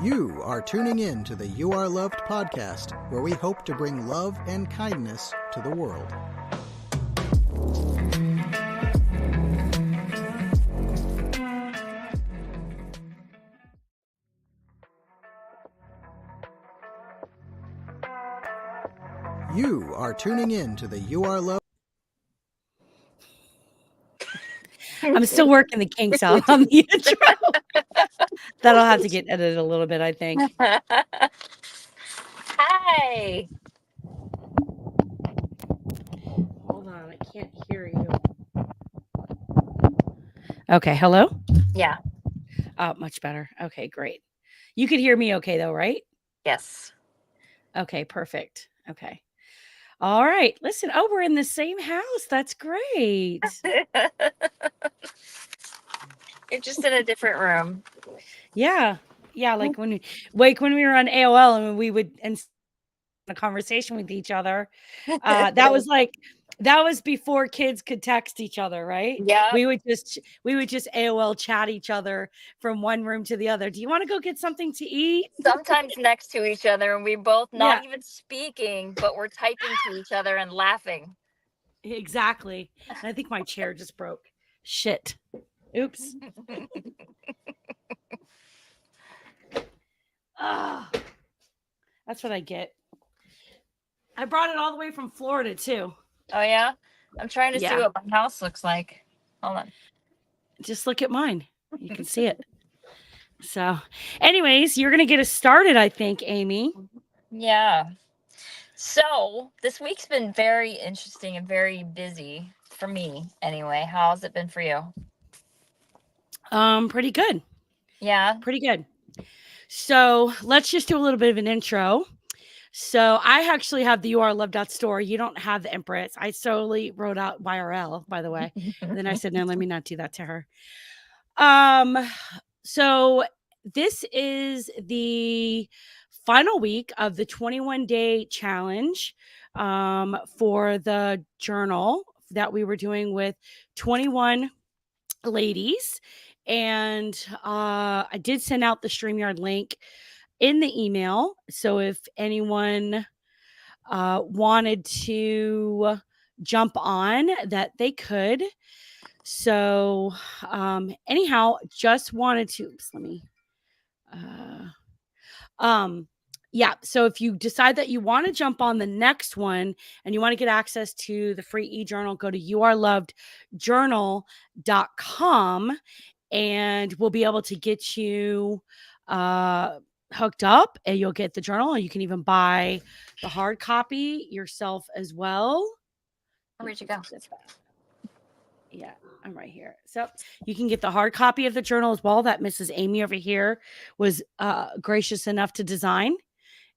You are tuning in to the You Are Loved podcast, where we hope to bring love and kindness to the world. You are tuning in to the You Are Loved. I'm still working the kinks out on the intro. That'll have to get edited a little bit, I think. Hi. Hold on, I can't hear you. Okay, hello? Yeah. Oh, much better. Okay, great. You could hear me okay, though, right? Yes. Okay, perfect. Okay. All right. Listen, we're in the same house. That's great. You're just in a different room. Yeah. Yeah, like when we were on AOL and we would a conversation with each other. That was before kids could text each other, right? Yeah. We would just AOL chat each other from one room to the other. Do you want to go get something to eat? Sometimes next to each other, and we both not Yeah. even speaking, but we're typing to each other and laughing. Exactly. And I think my chair just broke. Shit. Oops. That's what I get. I brought it all the way from Florida too. Oh yeah? I'm trying to see Yeah. what my house looks like. Hold on. Just look at mine. You can see it. So, anyways, you're going to get us started, I think, Amy. Yeah. So, this week's been very interesting and very busy for me anyway. How's it been for you? Pretty good. Yeah. Pretty good. So, let's just do a little bit of an intro. So, I actually have the You Are Loved store. You don't have the Empress. I solely wrote out YRL, by the way. And then I said, no, let me not do that to her. So this is the final week of the 21-day challenge for the journal that we were doing with 21 ladies. And I did send out the StreamYard link in the email. So if anyone wanted to jump on, that they could. So anyhow, just wanted to let me yeah, so if you decide that you want to jump on the next one and you want to get access to the free e-journal, go to youarelovedjournal.com and we'll be able to get you hooked up, and you'll get the journal, and you can even buy the hard copy yourself as well. Where'd you go? Yeah, I'm right here. So you can get the hard copy of the journal as well that Mrs. Amy over here was gracious enough to design.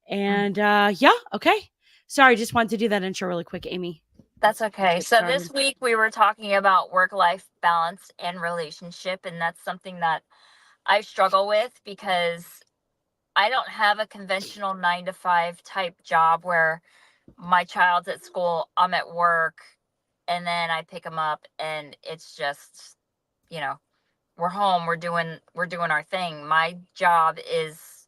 And yeah, okay. Sorry, just wanted to do that intro really quick, Amy. That's okay. So this week we were talking about work-life balance and relationship, and that's something that I struggle with because I don't have a conventional 9-to-5 type job where my child's at school, I'm at work, and then I pick them up, and it's just, we're home, we're doing our thing. My job is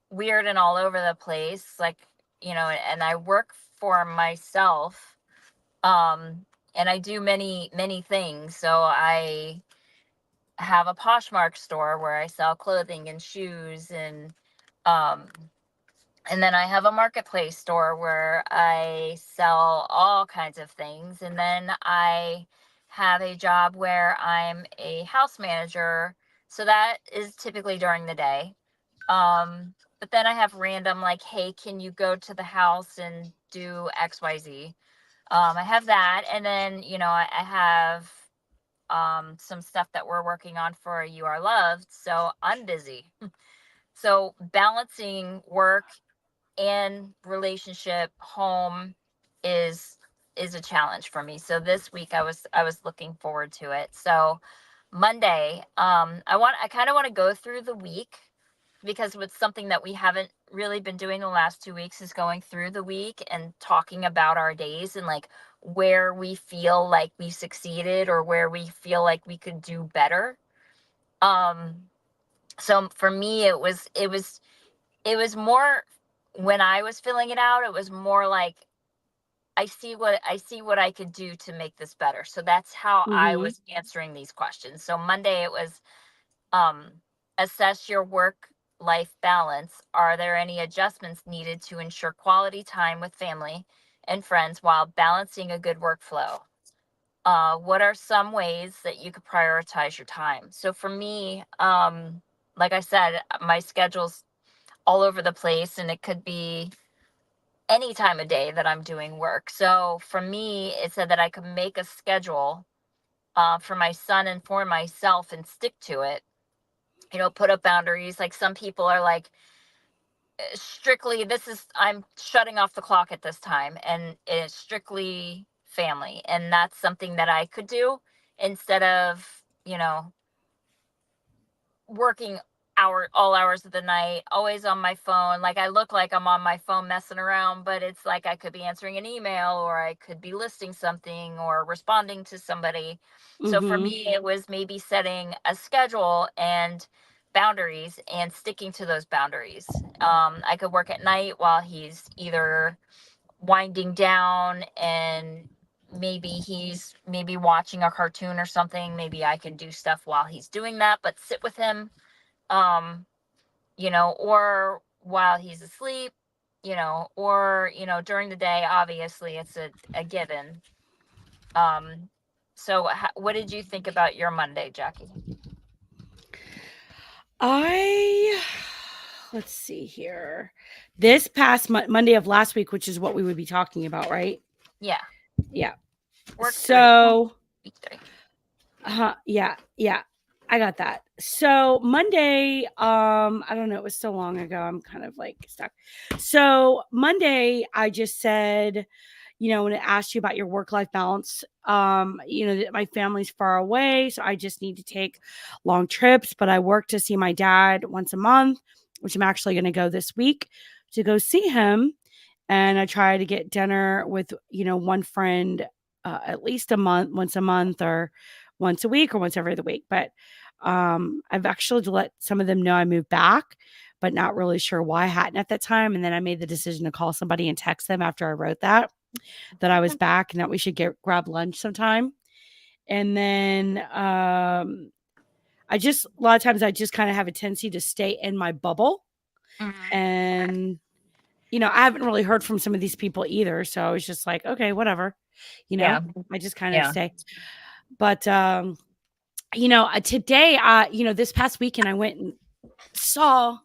weird and all over the place, like, and I work for myself, and I do many things. So I have a Poshmark store where I sell clothing and shoes, and then I have a marketplace store where I sell all kinds of things. And then I have a job where I'm a house manager. So that is typically during the day. But then I have random, like, hey, can you go to the house and do XYZ? I have that. And then, I have some stuff that we're working on for You Are Loved. So I'm busy. So balancing work and relationship, home is a challenge for me. So this week I was looking forward to it. So Monday, I kind of want to go through the week, because with something that we haven't really been doing the last 2 weeks is going through the week and talking about our days and like where we feel like we succeeded or where we feel like we could do better. So for me, it was more, when I was filling it out, it was more like, I see what I could do to make this better. So that's how I Mm-hmm. was answering these questions. So Monday it was, um, assess your work life balance. Are there any adjustments needed to ensure quality time with family and friends while balancing a good workflow? What are some ways that you could prioritize your time? So for me, like I said, my schedule's all over the place, and it could be any time of day that I'm doing work. So for me, it said that I could make a schedule, for my son and for myself, and stick to it. Put up boundaries. Like, some people are like, strictly, this is, I'm shutting off the clock at this time, and it's strictly family. And that's something that I could do, instead of, working all hours of the night, always on my phone. Like, I look like I'm on my phone messing around, but it's like I could be answering an email, or I could be listing something, or responding to somebody. So for Mm-hmm. me, it was maybe setting a schedule and boundaries, and sticking to those boundaries. I could work at night while he's either winding down, and maybe watching a cartoon or something. Maybe I can do stuff while he's doing that, but sit with him, um or while he's asleep, or during the day. Obviously, it's a given. So what did you think about your Monday, Jackie? I let's see here. This past Monday of last week, which is what we would be talking about, right? Yeah. Yeah. Work 3, So, week 3. yeah. I got that. So Monday, I don't know, it was so long ago. I'm kind of like stuck. So Monday, I just said, when it asked you about your work-life balance, that my family's far away, so I just need to take long trips, but I work to see my dad once a month, which I'm actually going to go this week to go see him. And I try to get dinner with, one friend at least once a month, or once a week, or once every other week. But I've actually let some of them know I moved back, but not really sure why I hadn't at that time. And then I made the decision to call somebody and text them after I wrote that I was back and that we should grab lunch sometime. And then a lot of times I just kind of have a tendency to stay in my bubble. Mm-hmm. And, I haven't really heard from some of these people either. So I was just like, okay, whatever, Yeah. I just kind of Yeah. stay. But, today, this past weekend, I went and saw,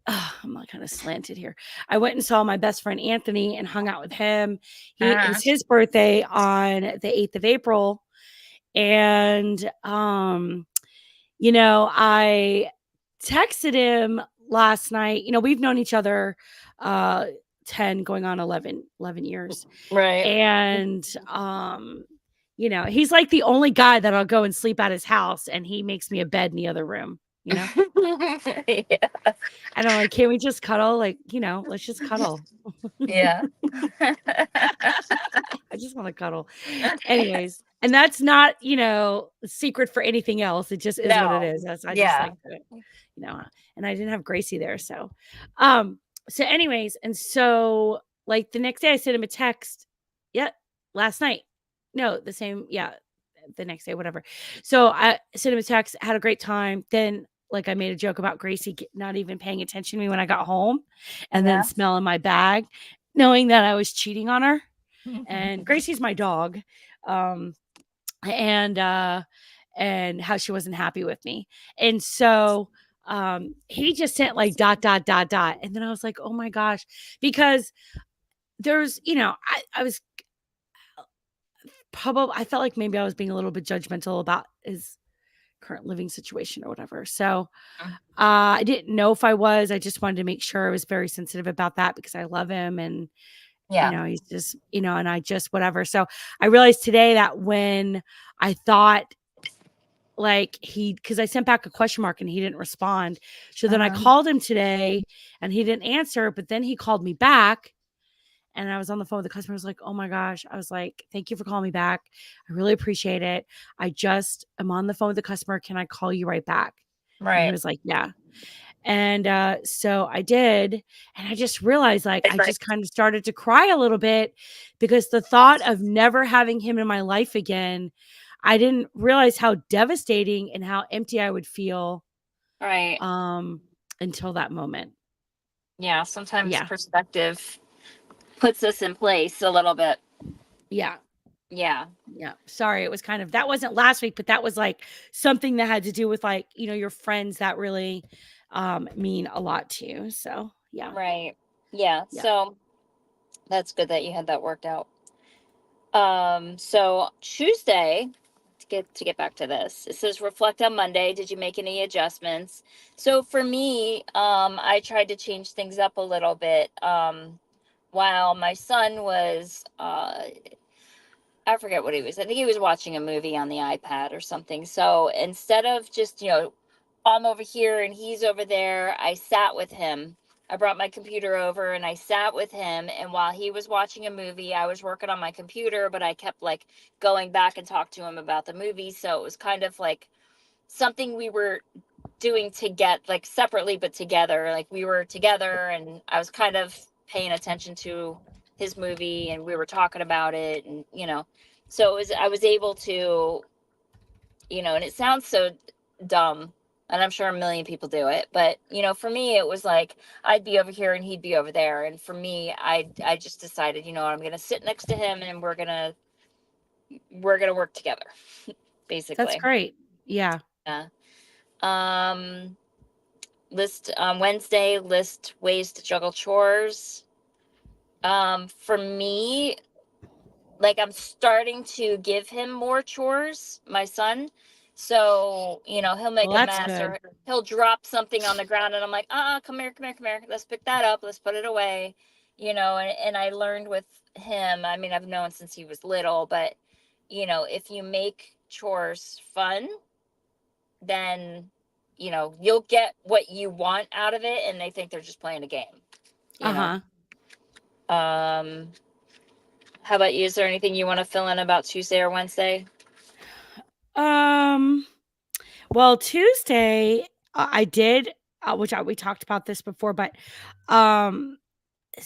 I'm like kind of slanted here. I went and saw my best friend Anthony and hung out with him. It Uh-huh. was his birthday on the 8th of April. And, I texted him last night. We've known each other 10 going on 11 years. Right. And, he's like the only guy that I'll go and sleep at his house, and he makes me a bed in the other room, Yeah. and I'm like, can we just cuddle? Like, let's just cuddle. Yeah. I just want to cuddle. Anyways, and that's not, a secret for anything else. It just is what it No. is. I just Yeah. like to, and I didn't have Gracie there. Um, so anyways, and so like the next day I sent him a text. Yeah, last night. No, the same, yeah, the next day, whatever. So I sent him a text, had a great time. Then like I made a joke about Gracie not even paying attention to me when I got home, and then Yeah. smelling my bag, knowing that I was cheating on her. And Gracie's my dog. Um, and how she wasn't happy with me. And so he just sent like dot dot dot dot. And then I was like, oh my gosh, because there's, I was probably, I felt like maybe I was being a little bit judgmental about his current living situation or whatever. So I didn't know if I was. I just wanted to make sure I was very sensitive about that because I love him, and Yeah. he's just, and I just whatever. So I realized today that when I thought like because I sent back a question mark and he didn't respond. So then I Uh-huh. called him today and he didn't answer, but then he called me back. And I was on the phone with the customer. I was like, oh my gosh. I was like, thank you for calling me back. I really appreciate it. I just am on the phone with the customer. Can I call you right back? And he Right. was like, yeah. And so I did. And I just realized like It's I like, just kind of started to cry a little bit because the thought of never having him in my life again, I didn't realize how devastating and how empty I would feel right. um until that moment. Yeah. Sometimes Yeah. perspective puts us in place a little bit. Yeah. Yeah. Yeah. Sorry, it was kind of that wasn't last week, but that was like something that had to do with like, your friends that really mean a lot to you. So, yeah. Right. Yeah. Yeah. So that's good that you had that worked out. So Tuesday, to get back to this, it says reflect on Monday. Did you make any adjustments? So for me, I tried to change things up a little bit. While my son was I forget what he was. I think he was watching a movie on the iPad or something. So instead of just, I'm over here and he's over there, I sat with him. I brought my computer over and I sat with him. And while he was watching a movie, I was working on my computer, but I kept like going back and talk to him about the movie. So it was kind of like something we were doing to get like separately, but together. Like we were together and I was kind of paying attention to his movie and we were talking about it. And, so I was able to, and it sounds so dumb. And I'm sure a million people do it, but for me, it was like I'd be over here and he'd be over there. And for me, I just decided, I'm going to sit next to him and we're gonna work together, That's basically. great. Yeah. Yeah. Um, list on Wednesday, list ways to juggle chores. For me, like I'm starting to give him more chores, my son. So, he'll Well, make a that's mess good. or he'll drop something on the ground and I'm like, come here, come here, come here. Let's pick that up. Let's put it away. And I learned with him, I mean, I've known since he was little, but if you make chores fun, then you'll get what you want out of it and they think they're just playing a game you know Uh-huh. um how about you? Is there anything you want to fill in about Tuesday or Wednesday? Um, well, Tuesday, I did, we talked about this before, but um,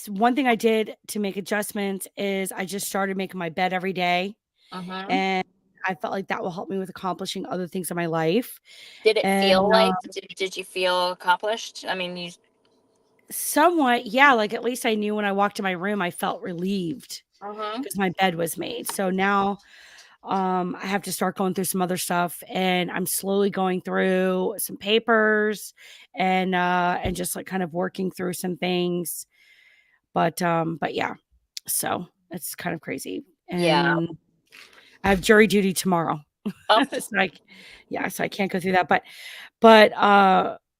one thing I did to make adjustments is I just started making my bed every day, Mm-hmm. and I felt like that will help me with accomplishing other things in my life. Did it feel And like did you feel accomplished? I mean, you. somewhat, yeah, like at least I knew when I walked in my room, I felt relieved Mm-hmm. because my bed was made. So now I have to start going through some other stuff and I'm slowly going through some papers and just like kind of working through some things. But yeah, so it's kind of crazy. Yeah. And I have jury duty tomorrow. Oh. It's like, yeah, so I can't go through that. But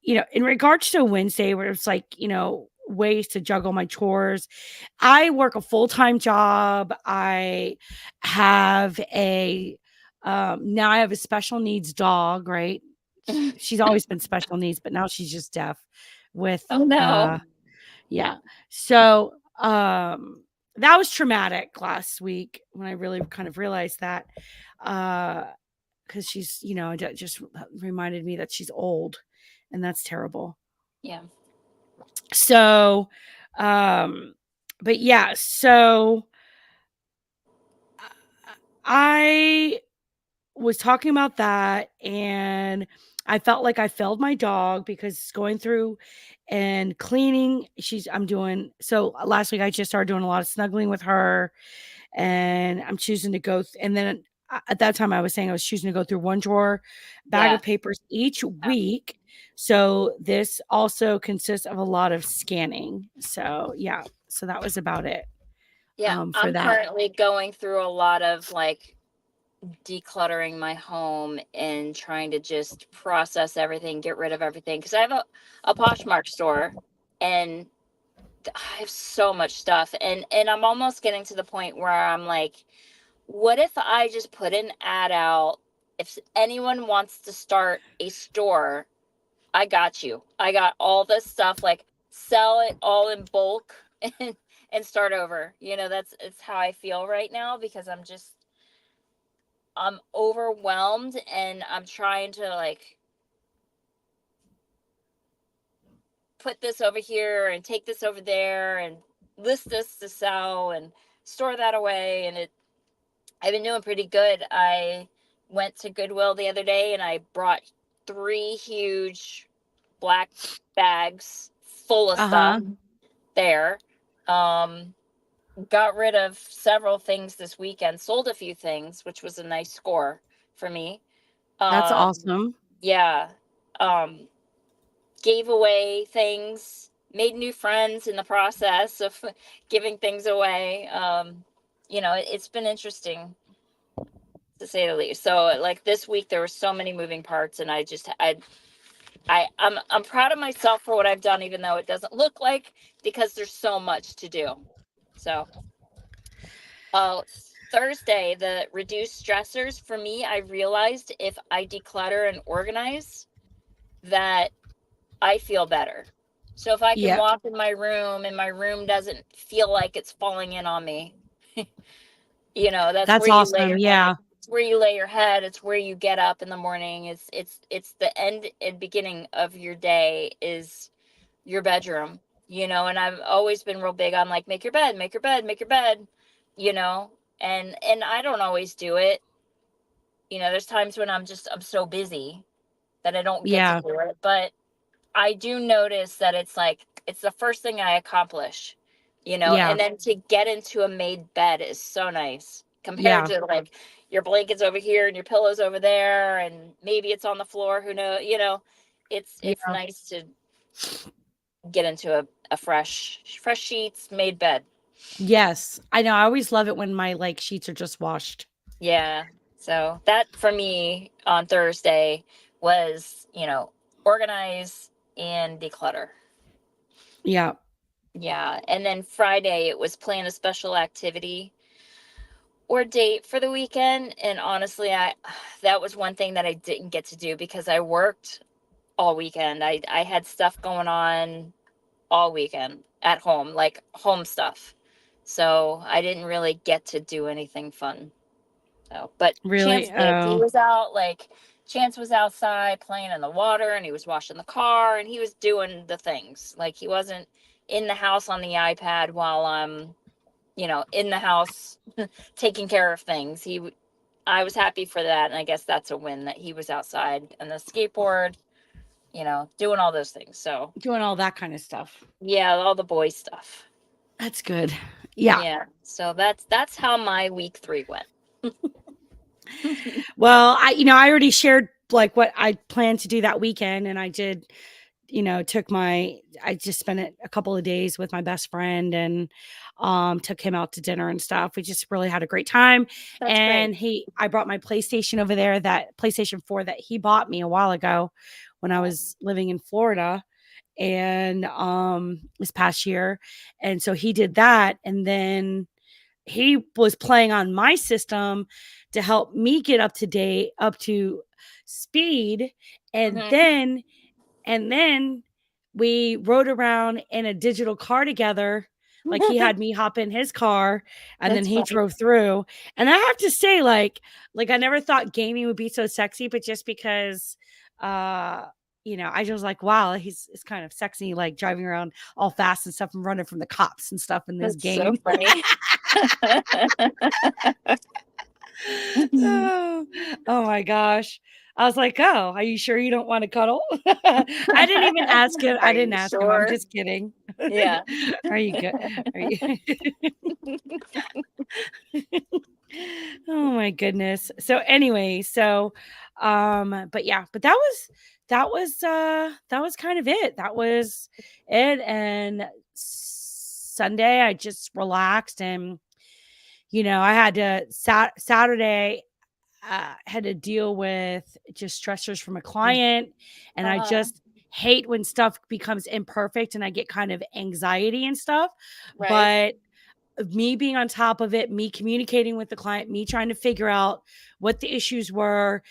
in regards to Wednesday, where it's like, ways to juggle my chores, I work a full-time job. I have now I have a special needs dog, right? She's always been special needs, but now she's just deaf with Oh no. yeah. So that was traumatic last week when I really kind of realized that. Because she's, it just reminded me that she's old, and that's terrible. Yeah. So, um, but yeah, so I was talking about that, and I felt like I failed my dog because going through and cleaning, I'm doing so last week I just started doing a lot of snuggling with her, and I'm choosing to and then at that time I was saying I was choosing to go through one drawer bag Yeah. of papers each week. So this also consists of a lot of scanning. So yeah, so that was about it Yeah. for I'm that. currently going through a lot of like decluttering my home and trying to just process everything, get rid of everything. Because I have a Poshmark store and I have so much stuff. And I'm almost getting to the point where I'm like, what if I just put an ad out? If anyone wants to start a store, I got you. I got all this stuff, like sell it all in bulk and start over. It's how I feel right now because I'm overwhelmed and I'm trying to like put this over here and take this over there and list this to sell and store that away. And I've been doing pretty good. I went to Goodwill the other day and I brought 3 huge black bags full of stuff there. Got rid of several things this weekend, sold a few things, which was a nice score for me. That's awesome. Yeah. Gave away things, made new friends in the process of giving things away. It's been interesting to say the least. So like this week there were so many moving parts, and I'm proud of myself for what I've done, even though it doesn't look like, because there's so much to do. So Thursday, the reduced stressors for me, I realized if I declutter and organize, that I feel better. So if I can walk in my room and my room doesn't feel like it's falling in on me, that's where awesome. You lay your head. It's where you lay your head. It's where you get up in the morning. It's the end and beginning of your day is your bedroom, and I've always been real big on like, make your bed, and I don't always do it. There's times when I'm so busy that I don't get to do it, but I do notice that it's the first thing I accomplish, and then to get into a made bed is so nice compared to like your blankets over here and your pillows over there, and maybe it's on the floor, who knows, it's nice to get into a fresh sheets, made bed. Yes, I know. I always love it when my like sheets are just washed. Yeah. So that for me on Thursday was, organize and declutter. Yeah. Yeah. And then Friday it was plan a special activity or date for the weekend. And honestly, that was one thing that I didn't get to do because I worked all weekend. I had stuff going on all weekend at home, like home stuff. So I didn't really get to do anything fun. So, but really, he was out, like Chance was outside playing in the water, and he was washing the car, and he was doing the things. Like he wasn't in the house on the iPad while I'm, in the house taking care of things. I was happy for that, and I guess that's a win that he was outside on the skateboard, doing all those things. So doing all that kind of stuff. Yeah, all the boy stuff. That's good. Yeah. Yeah. So that's how my week 3 went. Well, I already shared like what I planned to do that weekend, and I did, I just spent a couple of days with my best friend and took him out to dinner and stuff. We just really had a great time. That's and great. I brought my PlayStation over there, that PlayStation 4 that he bought me a while ago when I was living in Florida, and this past year. And so he did that, and then he was playing on my system to help me get up to speed. And then we rode around in a digital car together. Like he had me hop in his car, and then he drove through. And I have to say, like I never thought gaming would be so sexy, but just because, I just like, wow, it's kind of sexy, like driving around all fast and stuff and running from the cops and stuff in this game. So funny. Oh my gosh. I was like, oh, are you sure you don't want to cuddle? I didn't even ask him. I didn't ask him. I'm just kidding. Yeah. Are you good? Are you? Oh my goodness. So anyway, but yeah, but that was kind of it. That was it. And Sunday I just relaxed, and I had to Saturday had to deal with just stressors from a client, and I just hate when stuff becomes imperfect and I get kind of anxiety and stuff. Right. But me being on top of it, me communicating with the client, me trying to figure out what the issues were,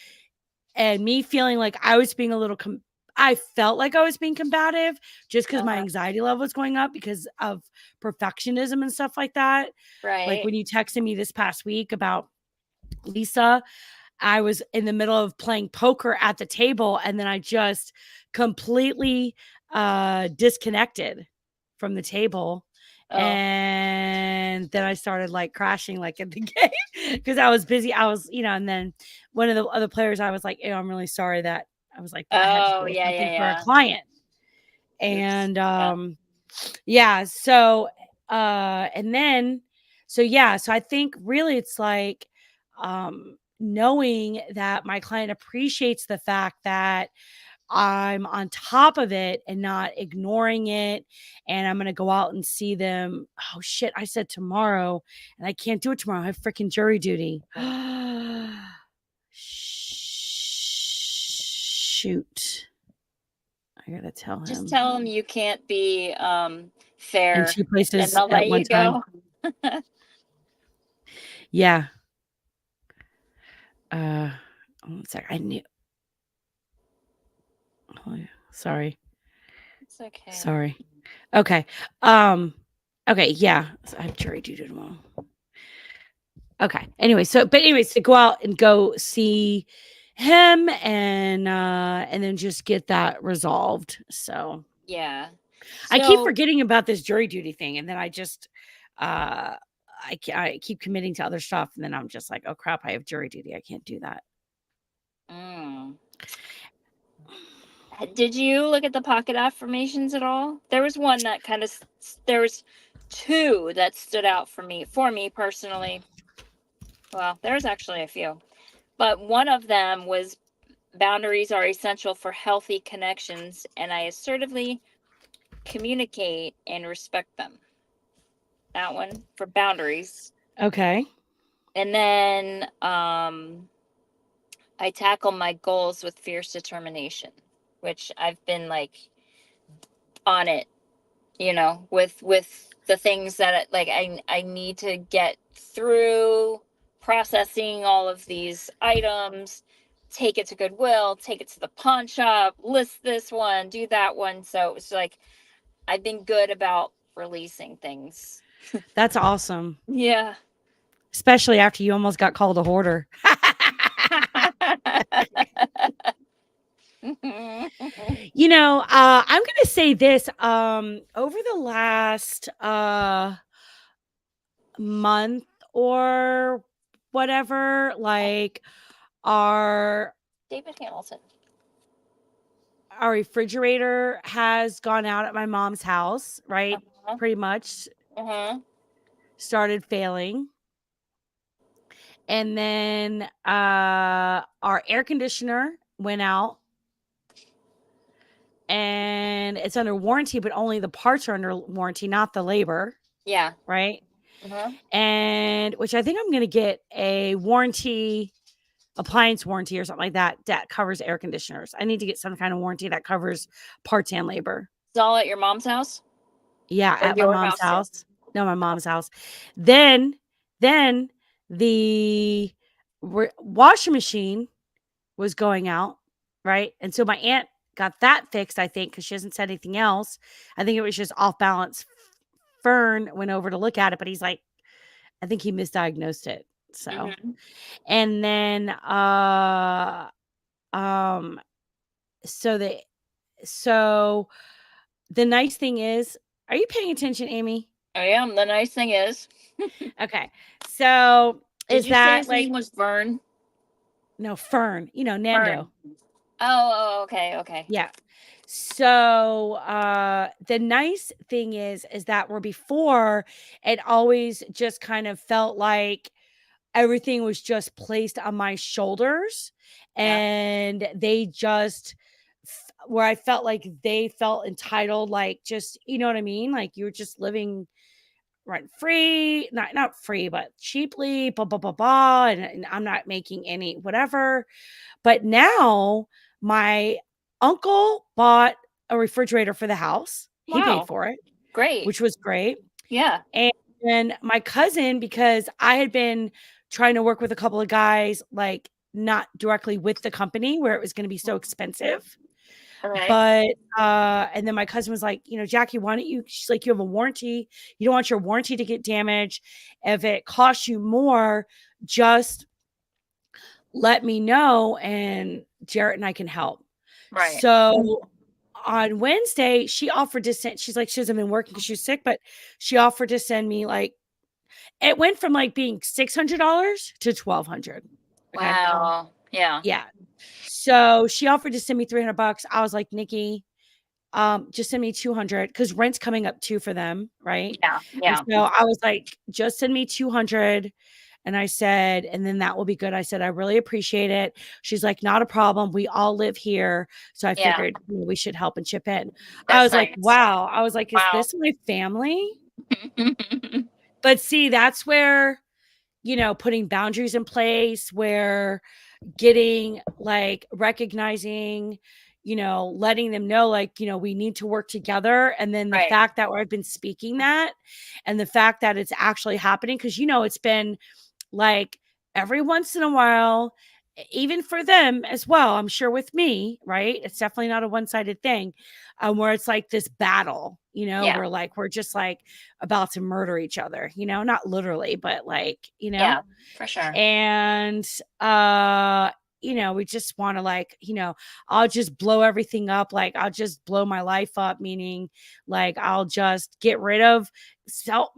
and me feeling like I was being I felt like I was being combative just because my anxiety level was going up because of perfectionism and stuff like that. Right. Like when you texted me this past week about Lisa, I was in the middle of playing poker at the table, and then I just completely disconnected from the table. Oh. And then I started like crashing like in the game because I was busy. I was, and then one of the other players, I was like, I'm really sorry that I was like, I had to Oh, do yeah, something yeah, for a yeah. client. Oops. And Yeah. so and then so I think really it's like knowing that my client appreciates the fact that I'm on top of it and not ignoring it. And I'm going to go out and see them. Oh, shit. I said tomorrow and I can't do it tomorrow. I have freaking jury duty. Shoot. I got to tell him. Just tell him you can't be fair. In 2 places and they'll at let one you time. go. Yeah. 1 sec. I knew. Oh, yeah. Sorry. It's okay. Sorry. Okay. Okay. Yeah. So I have jury duty tomorrow. Okay. Anyway, so to go out and go see him and then just get that resolved. So Yeah. I keep forgetting about this jury duty thing, and then I just I keep committing to other stuff, and then I'm just like, oh crap, I have jury duty. I can't do that. Did you look at the pocket affirmations at all? There was one that there was 2 that stood out for me personally. Well, there's actually a few, but one of them was boundaries are essential for healthy connections, and I assertively communicate and respect them. That one for boundaries. Okay. And then I tackle my goals with fierce determination, which I've been like on it, with the things that like I need to get through processing all of these items, take it to Goodwill, take it to the pawn shop, list this one, do that one. So it's like I've been good about releasing things. That's awesome. Yeah. Especially after you almost got called a hoarder. I'm going to say this, over the last month or whatever, like David Hamilton. Our refrigerator has gone out at my mom's house, right? Pretty much started failing. And then our air conditioner went out. And it's under warranty, but only the parts are under warranty, not the labor. Yeah. Right. And which I think I'm going to get a appliance warranty or something like that covers air conditioners. I need to get some kind of warranty that covers parts and labor. It's all at your mom's house? Yeah, at my mom's house. No, my mom's house. Then the washing machine was going out, right? And so my aunt got that fixed, I think, because she hasn't said anything else. I think it was just off balance. Fern went over to look at it, but he's like, I think he misdiagnosed it. So, and then, so the nice thing is, are you paying attention, Amy? I am. The nice thing is, okay. So Did you say his name was Vern? No, Fern. Nando. Fern. Oh, okay. Yeah. So the nice thing is that where before it always just kind of felt like everything was just placed on my shoulders, and they just where I felt like they felt entitled, like just, you know what I mean? Like you were just living rent free, not free, but cheaply, blah, blah, blah, blah. And I'm not making any whatever. But now my uncle bought a refrigerator for the house. He paid for it. Great. Which was great. Yeah. And then my cousin, because I had been trying to work with a couple of guys, like not directly with the company where it was going to be so expensive. Okay. But and then my cousin was like, Jackie, why don't she's like, you have a warranty. You don't want your warranty to get damaged. If it costs you more, just let me know and Jarrett and I can help. Right. So on Wednesday, she offered to send, she's like, she hasn't been working because she's sick, but she offered to send me like, it went from like being $600 to $1,200. Okay. Wow. Yeah. Yeah. So she offered to send me $300. I was like, Nikki, just send me 200 because rent's coming up too for them, right? Yeah. And Yeah. so I was like, just send me 200. And I said, and then that will be good. I said, I really appreciate it. She's like, not a problem. We all live here. So I Yeah. figured we should help and chip in. I That's was like, nice. wow. I was like, is Wow. this my family? But see, that's where, putting boundaries in place, where getting like recognizing, letting them know, like, we need to work together. And then the Right. fact that I've been speaking that and the fact that it's actually happening, because, it's been like every once in a while, even for them as well, I'm sure with me, right? It's definitely not a one-sided thing, where it's like this battle, Yeah. where like we're just like about to murder each other, not literally, but like, Yeah, for sure. and we just want to like, I'll just blow everything up, like I'll just blow my life up, meaning like I'll just get rid of,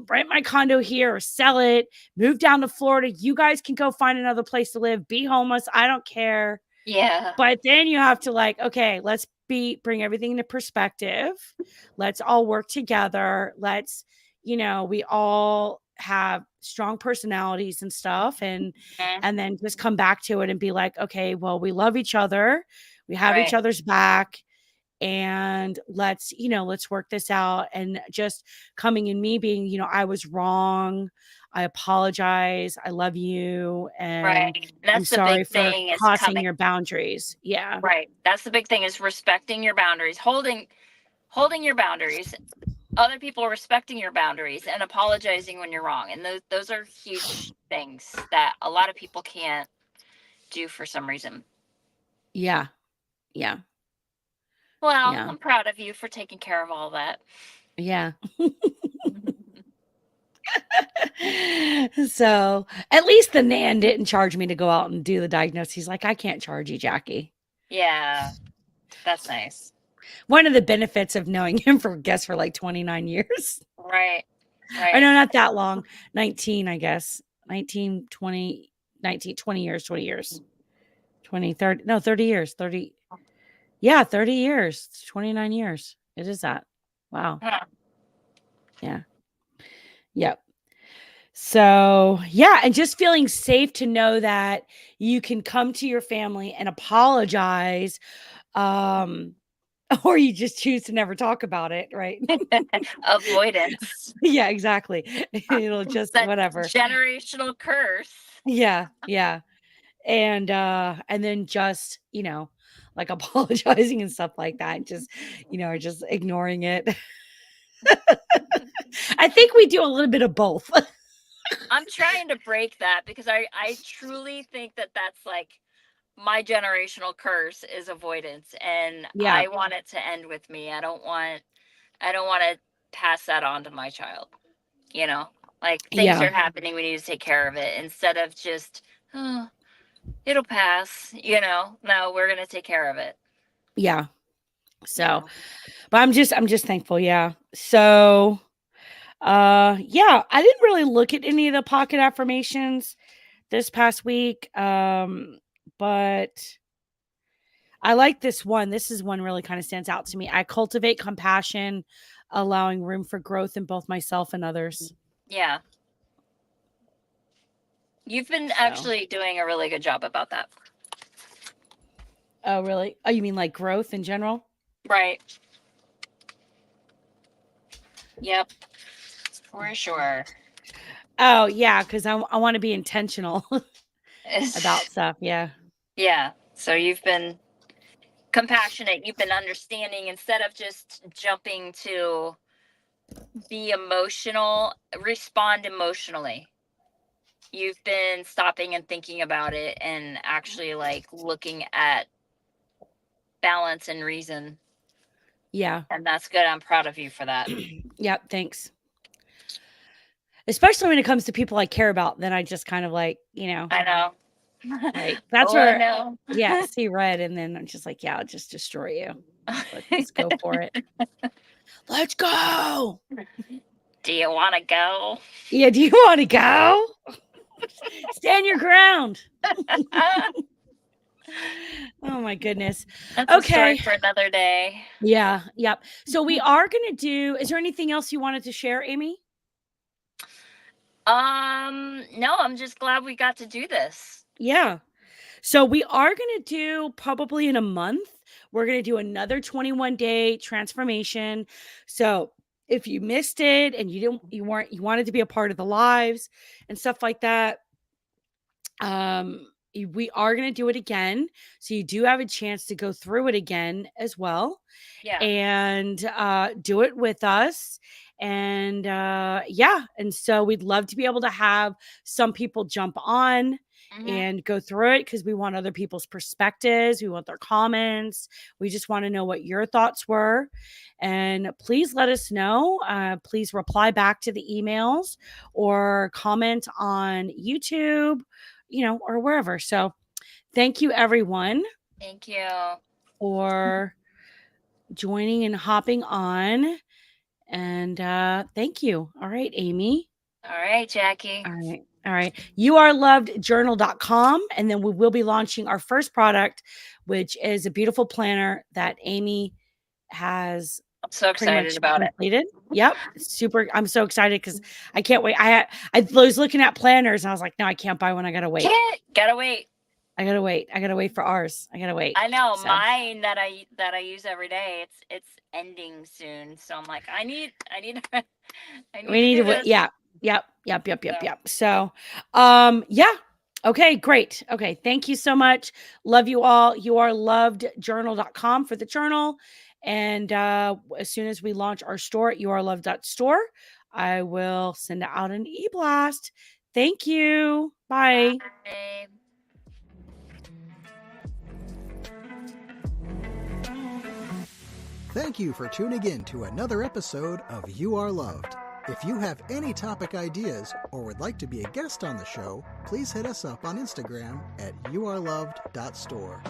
rent my condo here or sell it, move down to Florida. You guys can go find another place to live, be homeless, I don't care. Yeah. But then you have to like, okay, let's bring everything into perspective. Let's all work together. Let's, we all have strong personalities and stuff, and Mhm. then just come back to it and be like, okay, well, we love each other. We have each Right. other's back, and let's work this out. And just coming in me being, I was wrong. I apologize. I love you. Right. And And I'm that's the sorry big for thing is crossing coming. your boundaries. Yeah. Right. That's the big thing is respecting your boundaries, holding your boundaries, other people respecting your boundaries and apologizing when you're wrong. And those are huge things that a lot of people can't do for some reason. Yeah. Yeah. Well, Yeah. I'm proud of you for taking care of all that. Yeah. So at least the Nan didn't charge me to go out and do the diagnosis. He's like, I can't charge you, Jackie. Yeah. That's nice. One of the benefits of knowing him for like 29 years. Right. I Right. know, not that long. 19, I guess. 19, 20, 19, 20 years, 20 years. 20, 30, no, 30 years. 30. Yeah, 30 years. 29 years. It is that. Wow. Huh. Yeah. Yep. So, yeah, and just feeling safe to know that you can come to your family and apologize, or you just choose to never talk about it, right? Avoidance. Yeah, exactly. It'll just That whatever. generational curse. Yeah, yeah. And then just, like apologizing and stuff like that, just, or just ignoring it. I think we do a little bit of both. I'm trying to break that because I truly think that that's like my generational curse is avoidance, and Yeah. I want it to end with me. I don't want to pass that on to my child. Like things Yeah. are happening, we need to take care of it instead of just, oh, it'll pass. No, we're gonna take care of it. Yeah. So, Yeah. but I'm just thankful. Yeah. So, yeah, I didn't really look at any of the pocket affirmations this past week. But I like this one. This is one really kind of stands out to me. I cultivate compassion, allowing room for growth in both myself and others. Yeah. You've been actually doing a really good job about that. Oh, really? Oh, you mean like growth in general? Right. Yep. For sure. Oh, yeah, because I want to be intentional about stuff. Yeah. Yeah. So you've been compassionate. You've been understanding instead of just jumping to be emotional, respond emotionally. You've been stopping and thinking about it and actually like looking at balance and reason. Yeah. And that's good. I'm proud of you for that. Yep. Thanks. Especially when it comes to people I care about, then I just kind of like, I know. Right. That's Oh, I where, know. yeah, see red. And then I'm just like, yeah, I'll just destroy you. Let's go for it. Let's go. Do you want to go? Yeah. Do you want to go? Stand your ground. Oh my goodness. That's a Okay. story for another day. Yeah. Yep. So we are going to do, is there anything else you wanted to share, Amy? No, I'm just glad we got to do this. Yeah. So we are going to do probably in a month, we're going to do another 21-day transformation. So if you missed it and you wanted to be a part of the lives and stuff like that, we are going to do it again. So you do have a chance to go through it again as well. Yeah. And do it with us. And yeah. And so we'd love to be able to have some people jump on and go through it because we want other people's perspectives. We want their comments. We just want to know what your thoughts were. And please let us know. Please reply back to the emails or comment on YouTube, or wherever. So thank you, everyone. Thank you for joining and hopping on. And thank you. All right, Amy. All right, Jackie. All right. YouAreLovedJournal.com. And then we will be launching our first product, which is a beautiful planner that Amy has. I'm so excited about completed. Yep. Super. I'm so excited because I can't wait. I was looking at planners and I was like, no, I can't buy one. I gotta wait. Gotta wait. I gotta wait for ours. I gotta wait. I know mine that I use every day. It's ending soon, so I'm like, I need. We need to wait. Yeah. Yep. So, yeah. Okay, great. Okay, thank you so much. Love you all. YouAreLovedJournal.com for the journal. And as soon as we launch our store at youareloved.store, I will send out an e-blast. Thank you. Bye. Bye. Thank you for tuning in to another episode of You Are Loved. If you have any topic ideas or would like to be a guest on the show, please hit us up on Instagram at youareloved.store.